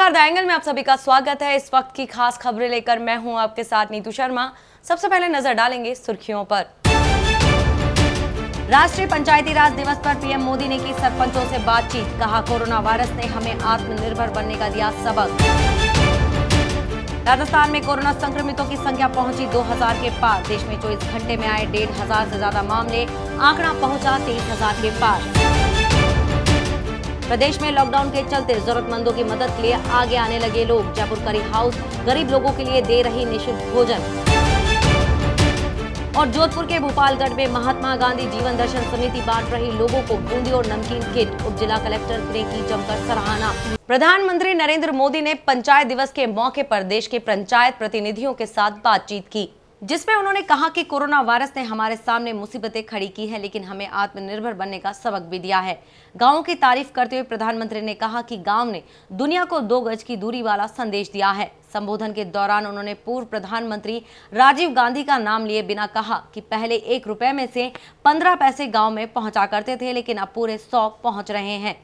नमस्कार, the angle में आप सभी का स्वागत है। इस वक्त की खास खबरें लेकर मैं हूं आपके साथ नीतू शर्मा। सबसे पहले नजर डालेंगे सुर्खियों पर। राष्ट्रीय पंचायती राज दिवस पर पीएम मोदी ने की सरपंचों से बातचीत, कहा कोरोना वायरस ने हमें आत्मनिर्भर बनने का दिया सबक। राजस्थान में कोरोना संक्रमितों की संख्या पहुंची 2000 के पार। देश में 24 घंटे में आए 1500 से ज्यादा मामले, आंकड़ा पहुंचा 23,000 के पार। प्रदेश में लॉकडाउन के चलते जरूरतमंदों की मदद के लिए आगे आने लगे लोग। जयपुर करी हाउस गरीब लोगों के लिए दे रही निःशुल्क भोजन। और जोधपुर के भोपालगढ़ में महात्मा गांधी जीवन दर्शन समिति बांट रही लोगों को बूंदी और नमकीन किट। उप जिला कलेक्टर ने की जमकर सराहना। प्रधानमंत्री नरेंद्र मोदी ने पंचायत दिवस के मौके पर देश के पंचायत प्रतिनिधियों के साथ बातचीत की, जिसमें उन्होंने कहा कि कोरोना वायरस ने हमारे सामने मुसीबतें खड़ी की है, लेकिन हमें आत्मनिर्भर बनने का सबक भी दिया है। गांवों की तारीफ करते हुए प्रधानमंत्री ने कहा कि गांव ने दुनिया को 2 गज की दूरी वाला संदेश दिया है। संबोधन के दौरान उन्होंने पूर्व प्रधानमंत्री राजीव गांधी का नाम लिए बिना कहा कि पहले 1 रुपए में से 15 पैसे गाँव में पहुंचा करते थे, लेकिन अब पूरे 100 पहुंच रहे हैं।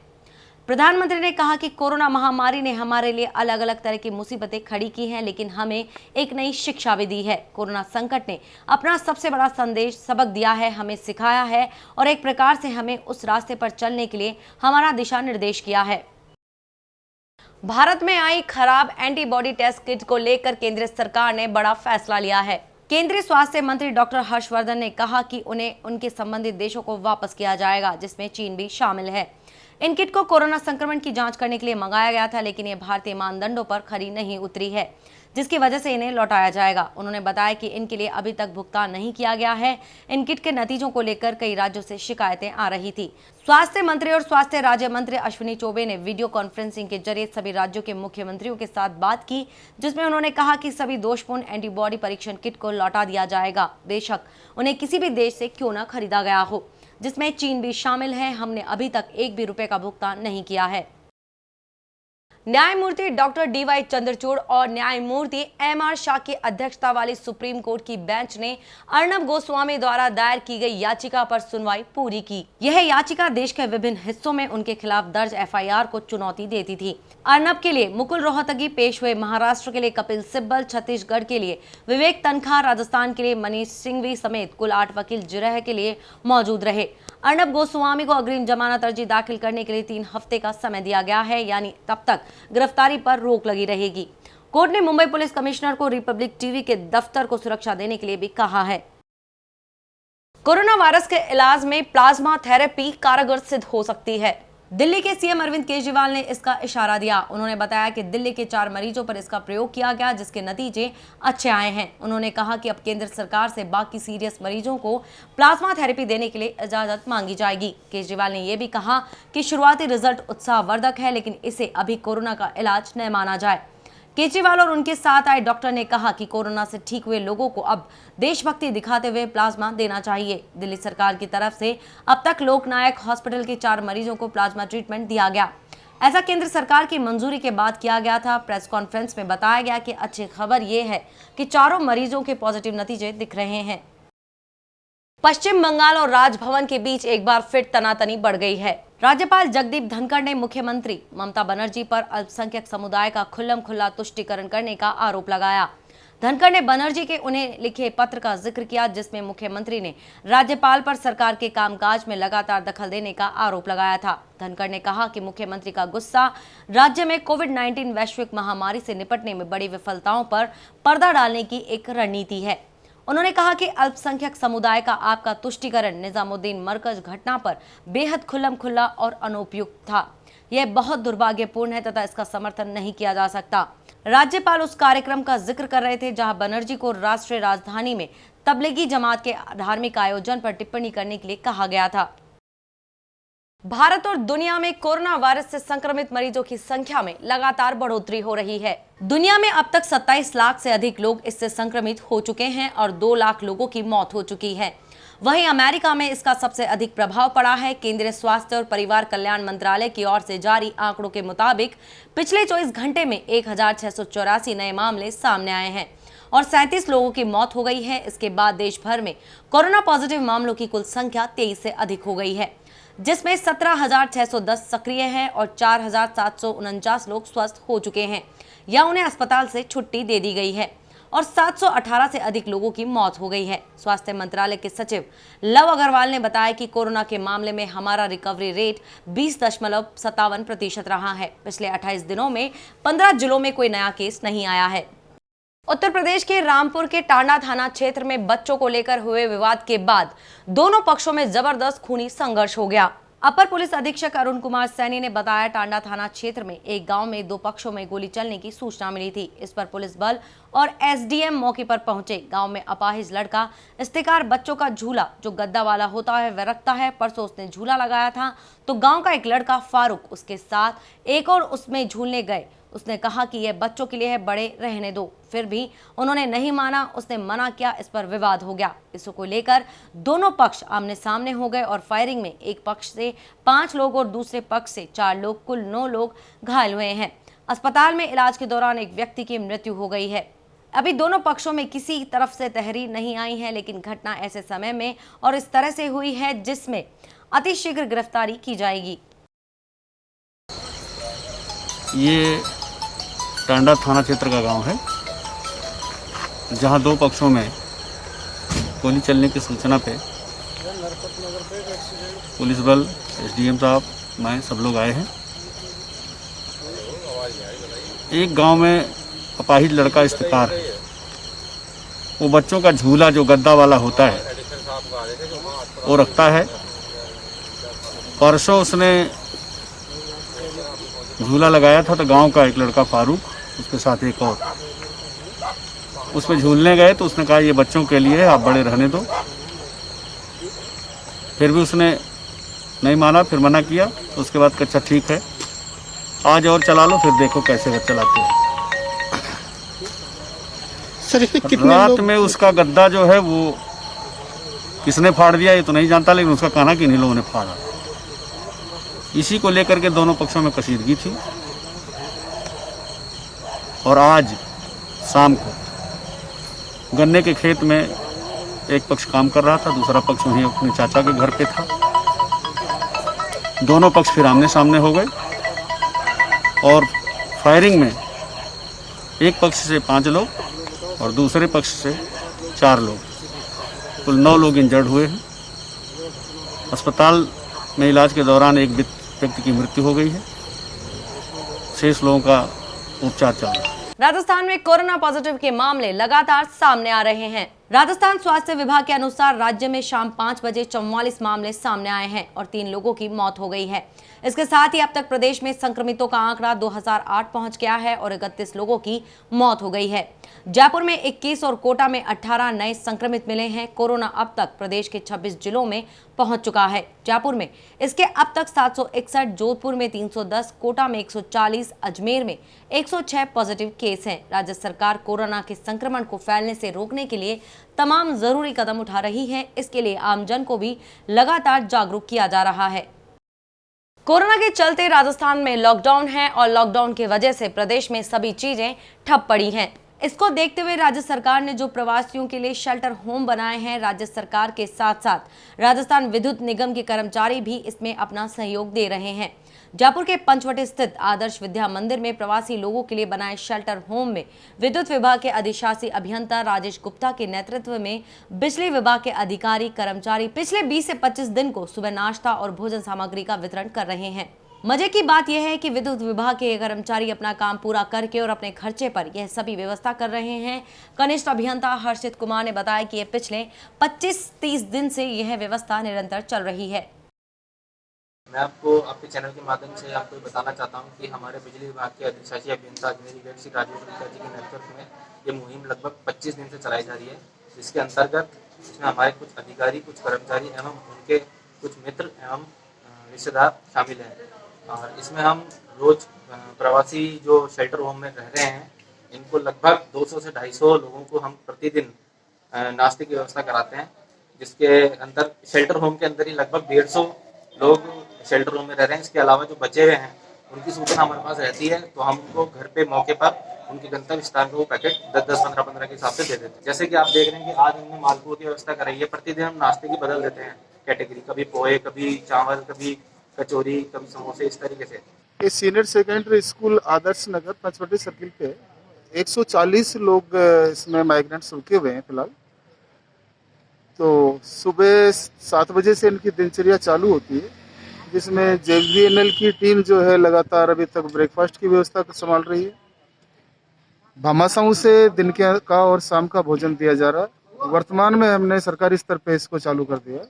प्रधानमंत्री ने कहा कि कोरोना महामारी ने हमारे लिए अलग अलग तरह की मुसीबतें खड़ी की हैं, लेकिन हमें एक नई शिक्षा भी दी है। कोरोना संकट ने अपना सबसे बड़ा संदेश सबक दिया है, हमें सिखाया है और एक प्रकार से हमें उस रास्ते पर चलने के लिए हमारा दिशा निर्देश किया है। भारत में आई खराब एंटीबॉडी टेस्ट किट को लेकर केंद्र सरकार ने बड़ा फैसला लिया है। केंद्रीय स्वास्थ्य मंत्री डॉक्टर हर्षवर्धन ने कहा कि उन्हें उनके संबंधित देशों को वापस किया जाएगा, जिसमें चीन भी शामिल है। इन किट को कोरोना संक्रमण की जांच करने के लिए मंगाया गया था, लेकिन ये भारतीय मानदंडों पर खरी नहीं उतरी है, जिसकी वजह से इन्हें लौटाया जाएगा। उन्होंने बताया कि इनके लिए अभी तक भुगतान नहीं किया गया है। इन किट के नतीजों को लेकर कई राज्यों से शिकायतें आ रही थी। स्वास्थ्य मंत्री और स्वास्थ्य राज्य मंत्री अश्विनी चौबे ने वीडियो कॉन्फ्रेंसिंग के जरिए सभी राज्यों के मुख्यमंत्रियों के साथ बात की, जिसमें उन्होंने कहा कि सभी दोषपूर्ण एंटीबॉडी परीक्षण किट को लौटा दिया जाएगा, बेशक उन्हें किसी भी देश से क्यों न खरीदा गया हो, जिसमें चीन भी शामिल है। हमने अभी तक 1 भी रुपए का भुगतान नहीं किया है। न्यायमूर्ति डॉक्टर DY चंद्रचूड़ और न्यायमूर्ति MR शाह की अध्यक्षता वाली सुप्रीम कोर्ट की बेंच ने अर्नब गोस्वामी द्वारा दायर की गई याचिका पर सुनवाई पूरी की। यह याचिका देश के विभिन्न हिस्सों में उनके खिलाफ दर्ज FIR को चुनौती देती थी। अर्नब के लिए मुकुल रोहतगी पेश हुए, महाराष्ट्र के लिए कपिल सिब्बल, छत्तीसगढ़ के लिए विवेक तनखा, राजस्थान के लिए मनीष सिंघवी समेत कुल 8 वकील जिरह के लिए मौजूद रहे। अर्नब गोस्वामी को अग्रिम जमानत अर्जी दाखिल करने के लिए 3 हफ्ते का समय दिया गया है, यानी तब तक गिरफ्तारी पर रोक लगी रहेगी। कोर्ट ने मुंबई पुलिस कमिश्नर को रिपब्लिक टीवी के दफ्तर को सुरक्षा देने के लिए भी कहा है। कोरोना वायरस के इलाज में प्लाज्मा थेरेपी कारगर सिद्ध हो सकती है। दिल्ली के सीएम अरविंद केजरीवाल ने इसका इशारा दिया। उन्होंने बताया कि दिल्ली के 4 मरीजों पर इसका प्रयोग किया गया, जिसके नतीजे अच्छे आए हैं। उन्होंने कहा कि अब केंद्र सरकार से बाकी सीरियस मरीजों को प्लाज्मा थेरेपी देने के लिए इजाजत मांगी जाएगी। केजरीवाल ने यह भी कहा कि शुरुआती रिजल्ट उत्साहवर्धक है, लेकिन इसे अभी कोरोना का इलाज न माना जाए। केजरीवाल और उनके साथ आए डॉक्टर ने कहा कि कोरोना से ठीक हुए लोगों को अब देशभक्ति दिखाते हुए प्लाज्मा देना चाहिए। दिल्ली सरकार की तरफ से अब तक लोकनायक हॉस्पिटल के 4 मरीजों को प्लाज्मा ट्रीटमेंट दिया गया। ऐसा केंद्र सरकार की मंजूरी के बाद किया गया था। प्रेस कॉन्फ्रेंस में बताया गया कि अच्छी खबर ये है कि चारों मरीजों के पॉजिटिव नतीजे दिख रहे हैं। पश्चिम बंगाल और राजभवन के बीच एक बार फिर तनातनी बढ़ गई है। राज्यपाल जगदीप धनखड़ ने मुख्यमंत्री ममता बनर्जी पर अल्पसंख्यक समुदाय का खुल्लम-खुल्ला तुष्टीकरण करने का आरोप लगाया। धनखड़ ने बनर्जी के उन्हें लिखे पत्र का जिक्र किया, जिसमें मुख्यमंत्री ने राज्यपाल पर सरकार के कामकाज में लगातार दखल देने का आरोप लगाया था। धनखड़ ने कहा कि मुख्यमंत्री का गुस्सा राज्य में कोविड-19 वैश्विक महामारी से निपटने में बड़ी विफलताओं पर पर्दा डालने की एक रणनीति है। उन्होंने कहा कि अल्पसंख्यक समुदाय का आपका तुष्टीकरण निजामुद्दीन मरकज घटना पर बेहद खुल्लम खुल्ला और अनुपयुक्त था। यह बहुत दुर्भाग्यपूर्ण है तथा इसका समर्थन नहीं किया जा सकता। राज्यपाल उस कार्यक्रम का जिक्र कर रहे थे जहां बनर्जी को राष्ट्रीय राजधानी में तबलीगी जमात के धार्मिक आयोजन पर टिप्पणी करने के लिए कहा गया था। भारत और दुनिया में कोरोना वायरस से संक्रमित मरीजों की संख्या में लगातार बढ़ोतरी हो रही है। दुनिया में अब तक 27 लाख से अधिक लोग इससे संक्रमित हो चुके हैं और 2 लाख लोगों की मौत हो चुकी है। वहीं अमेरिका में इसका सबसे अधिक प्रभाव पड़ा है। केंद्रीय स्वास्थ्य और परिवार कल्याण मंत्रालय की ओर से जारी आंकड़ों के मुताबिक पिछले 24 घंटे में 1684 नए मामले सामने आए हैं और 37 लोगों की मौत हो गई है। इसके बाद देश भर में कोरोना पॉजिटिव मामलों की कुल संख्या 23 से अधिक हो गई है। जिसमें 17,610 सक्रिय हैं और 4,749 लोग स्वस्थ हो चुके हैं या उन्हें अस्पताल से छुट्टी दे दी गई है और 718 से अधिक लोगों की मौत हो गई है। स्वास्थ्य मंत्रालय के सचिव लव अग्रवाल ने बताया कि कोरोना के मामले में हमारा रिकवरी रेट 20.57% रहा है। पिछले 28 दिनों में 15 जिलों में कोई नया केस नहीं आया है। उत्तर प्रदेश के रामपुर के टांडा थाना क्षेत्र में बच्चों को लेकर हुए विवाद के बाद दोनों पक्षों में जबरदस्त खूनी संघर्ष हो गया। अपर पुलिस अधीक्षक अरुण कुमार सैनी ने बताया, टांडा थाना क्षेत्र में एक गांव में दो पक्षों में गोली चलने की सूचना मिली थी। इस पर पुलिस बल और एसडीएम मौके पर पहुंचे। गांव में अपाहिज लड़का इस्तेकार बच्चों का झूला जो गद्दा वाला होता है वह रखता है। परसों उसने झूला लगाया था तो गांव का एक लड़का फारूक उसके साथ एक और उसमें झूलने गए। उसने कहा कि यह बच्चों के लिए है, बड़े रहने दो। फिर भी उन्होंने नहीं माना, उसने मना किया। इस पर विवाद हो गया। इसको लेकर दोनों पक्ष आमने सामने हो गए और फायरिंग में एक पक्ष से 5 लोग और दूसरे पक्ष से 4 लोग, कुल 9 लोग घायल हुए हैं। अस्पताल में इलाज के दौरान एक व्यक्ति की मृत्यु हो गई है। अभी दोनों पक्षों में किसी तरफ से तहरीर नहीं आई है, लेकिन घटना ऐसे समय में और इस तरह से हुई है जिसमें अतिशीघ्र गिरफ्तारी की जाएगी। ये टांडा थाना क्षेत्र का गांव है, जहां दो पक्षों में गोली चलने की सूचना पे पुलिस बल, एसडीएम साहब, मैं सब लोग आए हैं। एक गांव में अपाहिज लड़का इस्तेकार है, वो बच्चों का झूला जो गद्दा वाला होता है वो रखता है। परसों उसने झूला लगाया था तो गांव का एक लड़का फारूक, उसके साथ एक और, उसमें झूलने गए तो उसने कहा ये बच्चों के लिए है, आप बड़े रहने दो। फिर भी उसने नहीं माना, फिर मना किया। तो उसके बाद कहा अच्छा ठीक है, आज और चला लो, फिर देखो कैसे घर चलाते हैं। रात में उसका गद्दा जो है वो किसने फाड़ दिया ये तो नहीं जानता, लेकिन उसका कहना कि इन्हीं लोगों ने फाड़ा। इसी को लेकर के दोनों पक्षों में कशीदगी थी और आज शाम को गन्ने के खेत में एक पक्ष काम कर रहा था, दूसरा पक्ष वहीं अपने चाचा के घर पे था। दोनों पक्ष फिर आमने सामने हो गए और फायरिंग में एक पक्ष से 5 लोग और दूसरे पक्ष से 4 लोग, कुल 9 लोग इंजर्ड हुए हैं। अस्पताल में इलाज के दौरान एक व्यक्ति की मृत्यु हो गई है, शेष लोगों का उपचार चल रहा है। राजस्थान में कोरोना पॉजिटिव के मामले लगातार सामने आ रहे हैं। राजस्थान स्वास्थ्य विभाग के अनुसार राज्य में शाम 5 बजे 44 मामले सामने आए हैं और 3 लोगों की मौत हो गई है। इसके साथ ही अब तक प्रदेश में संक्रमितों का आंकड़ा 2008 पहुंच गया है और 31 लोगों की मौत हो गई है। जयपुर में 21 और कोटा में 18 नए संक्रमित मिले हैं। कोरोना अब तक प्रदेश के 26 जिलों में पहुंच चुका है। जयपुर में इसके अब तक 761, जोधपुर में 310, कोटा में 140, अजमेर में 106 पॉजिटिव केस हैं। राज्य सरकार कोरोना के संक्रमण को फैलने से रोकने के लिए तमाम जरूरी कदम उठा रही है। इसके लिए आमजन को भी लगातार जागरूक किया जा रहा है। कोरोना के चलते राजस्थान में लॉकडाउन है और लॉकडाउन की वजह से प्रदेश में सभी चीजें ठप पड़ी हैं। इसको देखते हुए राज्य सरकार ने जो प्रवासियों के लिए शेल्टर होम बनाए हैं, राज्य सरकार के साथ साथ राजस्थान विद्युत निगम के कर्मचारी भी इसमें अपना सहयोग दे रहे हैं। जयपुर के पंचवटी स्थित आदर्श विद्या मंदिर में प्रवासी लोगों के लिए बनाए शेल्टर होम में विद्युत विभाग के अधिशासी अभियंता राजेश गुप्ता के नेतृत्व में बिजली विभाग के अधिकारी कर्मचारी पिछले 20 से 25 दिन को सुबह नाश्ता और भोजन सामग्री का वितरण कर रहे हैं। मजे की बात यह है कि विद्युत विभाग के कर्मचारी अपना काम पूरा करके और अपने खर्चे पर यह सभी व्यवस्था कर रहे हैं। कनिष्ठ अभियंता हर्षित कुमार ने बताया कि ये पिछले 25-30 दिन से यह व्यवस्था निरंतर चल रही है। मैं आपको आपके चैनल के माध्यम से आपको बताना चाहता हूं कि हमारे बिजली विभाग के अधिशासी अभियंता अजमेरी श्री राजेश गुप्ता जी के नेतृत्व में ये मुहिम लगभग 25 दिन से चलाई जा रही है, जिसके अंतर्गत इसमें हमारे कुछ अधिकारी, कुछ कर्मचारी एवं उनके कुछ मित्र एवं रिश्तेदार शामिल हैं। और इसमें हम रोज प्रवासी जो शेल्टर होम में रह रहे हैं, इनको लगभग 200 से 250 लोगों को हम प्रतिदिन नाश्ते की व्यवस्था कराते हैं, जिसके अंदर शेल्टर होम के अंदर ही लगभग 150 लोग शेल्टर होम में रह रहे हैं। इसके अलावा जो बचे हुए हैं उनकी सूचना हमारे पास रहती है, तो हम उनको घर पे मौके पर उनके गंतव्य स्थान पर वो पैकेट 10-10, 15-15 के हिसाब से दे देते हैं। जैसे कि आप देख रहे हैं कि आज हमने मालपुओं की व्यवस्था कराई है, प्रतिदिन हम नाश्ते की बदल देते हैं। कैटेगरी, कभी पोहे, कभी चावल, कभी कचौरी, कभी समोसे, इस तरीके से। ये senior secondary school Adarsh Nagar Panchavati circle पे 140 लोग इसमें माइग्रेंट्स रुके हुए हैं फिलहाल। तो सुबह 7 बजे से इनकी दिनचर्या चालू होती है, जिसमें JVNL की टीम जो है लगातार अभी तक ब्रेकफास्ट की व्यवस्था संभाल रही है। भामाशाह से दिन का और शाम का भोजन दिया जा रहा है। वर्तमान में हमने सरकारी स्तर पे इसको चालू कर दिया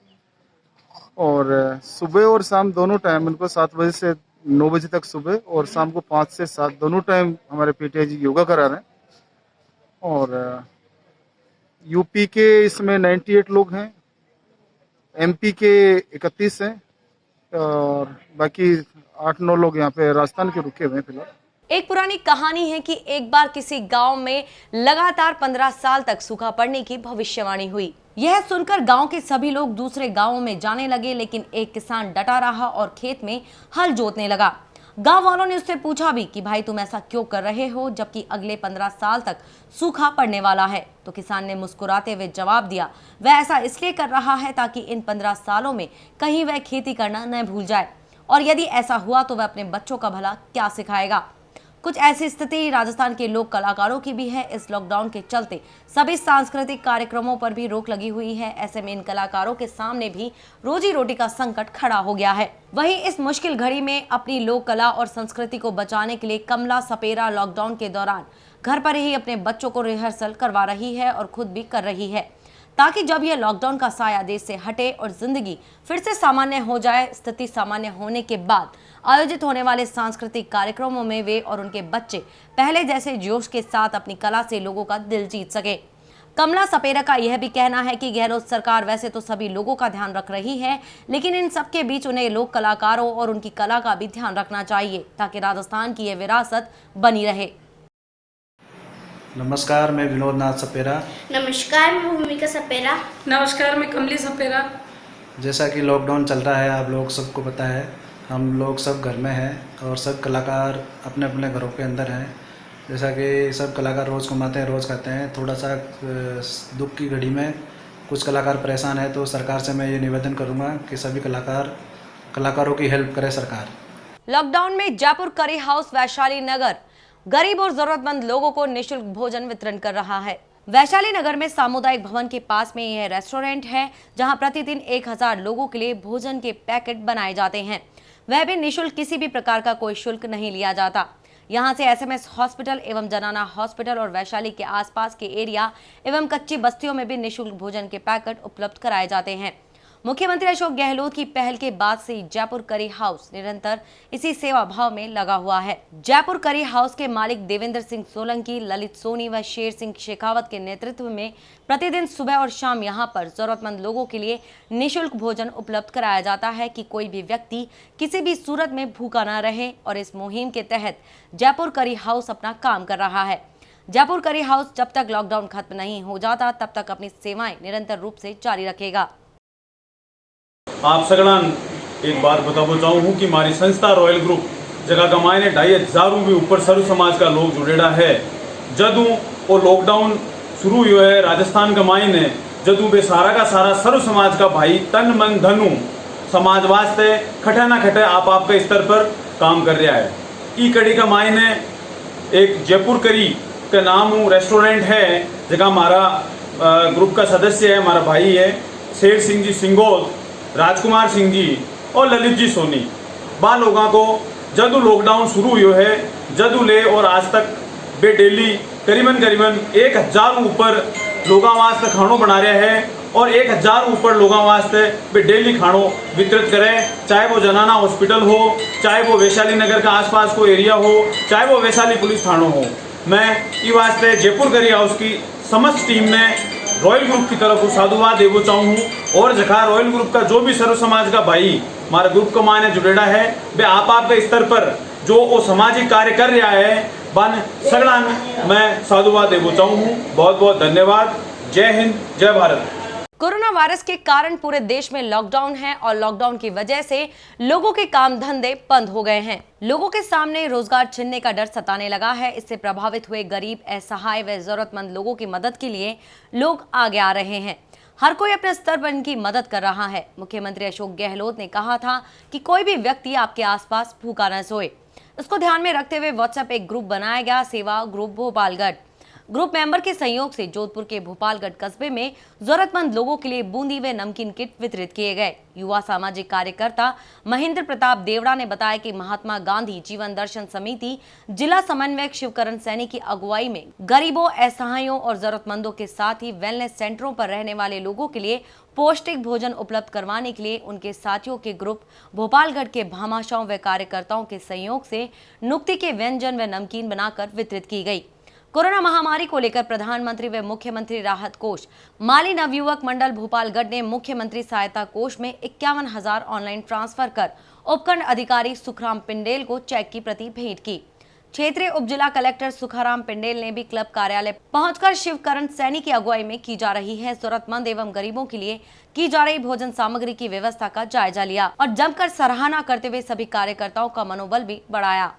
और सुबह और शाम दोनों टाइम इनको 7 बजे से 9 बजे तक सुबह और शाम को 5 से 7 दोनों टाइम हमारे PTI जी योगा करा रहे हैं। और यूपी के इसमें 98 लोग हैं, MP के 31 हैं और बाकी 8-9 लोग यहाँ पे राजस्थान के रुके हुए हैं फिलहाल। एक पुरानी कहानी है कि एक बार किसी गांव में लगातार 15 साल तक सूखा पड़ने की भविष्यवाणी हुई। यह सुनकर गांव के सभी लोग दूसरे गांवों में जाने लगे, लेकिन एक किसान डटा रहा और खेत में हल जोतने लगा। गांव वालों ने उससे पूछा भी कि भाई तुम ऐसा क्यों कर रहे हो जबकि अगले 15 साल तक सूखा पड़ने वाला है। तो किसान ने मुस्कुराते हुए जवाब दिया, वह ऐसा इसलिए कर रहा है ताकि इन 15 सालों में कहीं वह खेती करना न भूल जाए, और यदि ऐसा हुआ तो वह अपने बच्चों का भला क्या सिखाएगा। कुछ ऐसी स्थिति राजस्थान के लोक कलाकारों की भी है। इस लॉकडाउन के चलते सभी सांस्कृतिक कार्यक्रमों पर भी रोक लगी हुई है। ऐसे में इन कलाकारों के सामने भी रोजी रोटी का संकट खड़ा हो गया है। वहीं इस मुश्किल घड़ी में अपनी लोक कला और संस्कृति को बचाने के लिए कमला सपेरा लॉकडाउन के दौरान घर पर ही अपने बच्चों को रिहर्सल करवा रही है और खुद भी कर रही है, ताकि जब यह लॉकडाउन का साया देश से हटे और जिंदगी फिर से सामान्य हो जाए। स्थिति सामान्य होने के बाद आयोजित होने वाले सांस्कृतिक कार्यक्रमों में वे और उनके बच्चे पहले जैसे जोश के साथ अपनी कला से लोगों का दिल जीत सके। कमला सपेरा का यह भी कहना है कि गहलोत सरकार वैसे तो सभी लोगों का ध्यान रख रही है, लेकिन इन सबके बीच उन्हें लोक कलाकारों और उनकी कला का भी ध्यान रखना चाहिए ताकि राजस्थान की यह विरासत बनी रहे। नमस्कार, मैं विनोद नाथ सपेरा। नमस्कार, मैं भूमिका सपेरा। नमस्कार, मैं कमली सपेरा। जैसा कि लॉकडाउन चल रहा है, आप लोग सबको पता है, हम लोग सब घर में हैं और सब कलाकार अपने अपने घरों के अंदर हैं। जैसा कि सब कलाकार रोज़ कमाते हैं, रोज़ खाते हैं। थोड़ा सा दुख की घड़ी में कुछ कलाकार परेशान है, तो सरकार से मैं ये निवेदन करूँगा कि सभी कलाकारों की हेल्प करे सरकार। लॉकडाउन में जयपुर करी हाउस वैशाली नगर गरीब और जरूरतमंद लोगों को निःशुल्क भोजन वितरण कर रहा है। वैशाली नगर में सामुदायिक भवन के पास में यह रेस्टोरेंट है, जहां प्रतिदिन 1000 लोगों के लिए भोजन के पैकेट बनाए जाते हैं, वह भी निःशुल्क। किसी भी प्रकार का कोई शुल्क नहीं लिया जाता। यहां से SMS हॉस्पिटल एवं जनाना हॉस्पिटल और वैशाली के आसपास के एरिया एवं कच्ची बस्तियों में भी निःशुल्क भोजन के पैकेट उपलब्ध कराए जाते हैं। मुख्यमंत्री अशोक गहलोत की पहल के बाद से जयपुर करी हाउस निरंतर इसी सेवा भाव में लगा हुआ है। जयपुर करी हाउस के मालिक देवेंद्र सिंह सोलंकी, ललित सोनी व शेर सिंह शेखावत के नेतृत्व में प्रतिदिन सुबह और शाम यहां पर जरूरतमंद लोगों के लिए निःशुल्क भोजन उपलब्ध कराया जाता है कि कोई भी व्यक्ति किसी भी सूरत में भूखा न रहे। और इस मुहिम के तहत जयपुर करी हाउस अपना काम कर रहा है। जयपुर करी हाउस जब तक लॉकडाउन खत्म नहीं हो जाता तब तक अपनी सेवाएं निरंतर रूप से जारी रखेगा। आप सगळान एक बात बताबो चाहूँ हूँ कि हमारी संस्था रॉयल ग्रुप जगह का मायने 2500 भी ऊपर सर्व समाज का लोग जुड़ेड़ा है। जदू वो लॉकडाउन शुरू हुआ है राजस्थान का मायने, जदू बे सारा का सारा सर्व समाज का भाई तन मन धनु समाज वास्ते खटे ना खटे आपके स्तर पर काम कर रहा है। ई कड़ी का मायने एक जयपुर करी का नाम रेस्टोरेंट है, जगह हमारा ग्रुप का सदस्य है, हमारा भाई है शेर सिंह जी सिंगोल, राजकुमार सिंह जी और ललित जी सोनी। बा लोगों को जदू लॉकडाउन शुरू हुआ है जदू ले और आज तक बे डेली करीबन 1000 ऊपर लोगों वास्ते खानों बना रहे हैं और 1000 ऊपर लोगों वास्ते बे डेली खानों वितरित करें, चाहे वो जनाना हॉस्पिटल हो, चाहे वो वैशाली नगर का आसपास को एरिया हो, चाहे वो वैशाली पुलिस थानों हो। मैं ये वास्ते जयपुर करी हाउस की समस्त टीम में रॉयल ग्रुप की तरफ साधुवाद देवो चाहूँ हूँ। और जखा रॉयल ग्रुप का जो भी सर्व समाज का भाई हमारे ग्रुप को मायने जुड़ेड़ा है, वे आपके स्तर पर जो वो सामाजिक कार्य कर रहा है, बन सगड़ान मैं साधुवाद देवो चाहूँ हूँ। बहुत बहुत धन्यवाद। जय हिंद, जय भारत। कोरोना वायरस के कारण पूरे देश में लॉकडाउन है और लॉकडाउन की वजह से लोगों के काम धंधे बंद हो गए हैं। लोगों के सामने रोजगार छिनने का डर सताने लगा है। इससे प्रभावित हुए गरीब, असहाय व जरूरतमंद लोगों की मदद के लिए लोग आगे आ रहे हैं। हर कोई अपने स्तर पर इनकी मदद कर रहा है। मुख्यमंत्री अशोक गहलोत ने कहा था कि कोई भी व्यक्ति आपके आसपास भूखा न सोए। इसको ध्यान में रखते हुए व्हाट्सएप एक ग्रुप बनाया गया, सेवा ग्रुप भोपालगढ़। ग्रुप मेंबर के सहयोग से जोधपुर के भोपालगढ़ कस्बे में जरूरतमंद लोगों के लिए बूंदी व नमकीन किट वितरित किए गए। युवा सामाजिक कार्यकर्ता महेंद्र प्रताप देवड़ा ने बताया कि महात्मा गांधी जीवन दर्शन समिति जिला समन्वयक शिवकरण सैनी की अगुवाई में गरीबों, असहायों और जरूरतमंदों के साथ ही वेलनेस सेंटरों पर रहने वाले लोगों के लिए पौष्टिक भोजन उपलब्ध करवाने के लिए उनके साथियों के ग्रुप भोपालगढ़ के भामाशाहों व कार्यकर्ताओं के सहयोग से नुक्ति के व्यंजन व नमकीन बनाकर वितरित की गई। कोरोना महामारी को लेकर प्रधानमंत्री व मुख्यमंत्री राहत कोष माली नवयुवक मंडल भोपालगढ़ ने मुख्यमंत्री सहायता कोष में 51,000 ऑनलाइन ट्रांसफर कर उपखंड अधिकारी सुखराम पिंडेल को चेक की प्रति भेंट की। क्षेत्रीय उप जिला कलेक्टर सुखाराम पिंडेल ने भी क्लब कार्यालय पहुंचकर शिवकरण सैनी की अगुवाई में की जा रही है जरूरतमंद एवं गरीबों के लिए की जा रही भोजन सामग्री की व्यवस्था का जायजा लिया और जमकर सराहना करते हुए सभी कार्यकर्ताओं का मनोबल भी बढ़ाया।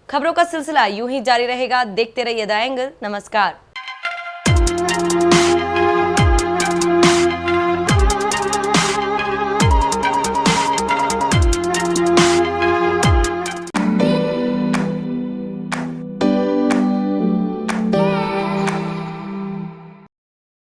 खबरों का सिलसिला यूं ही जारी रहेगा। देखते रहिए द एंगल। नमस्कार।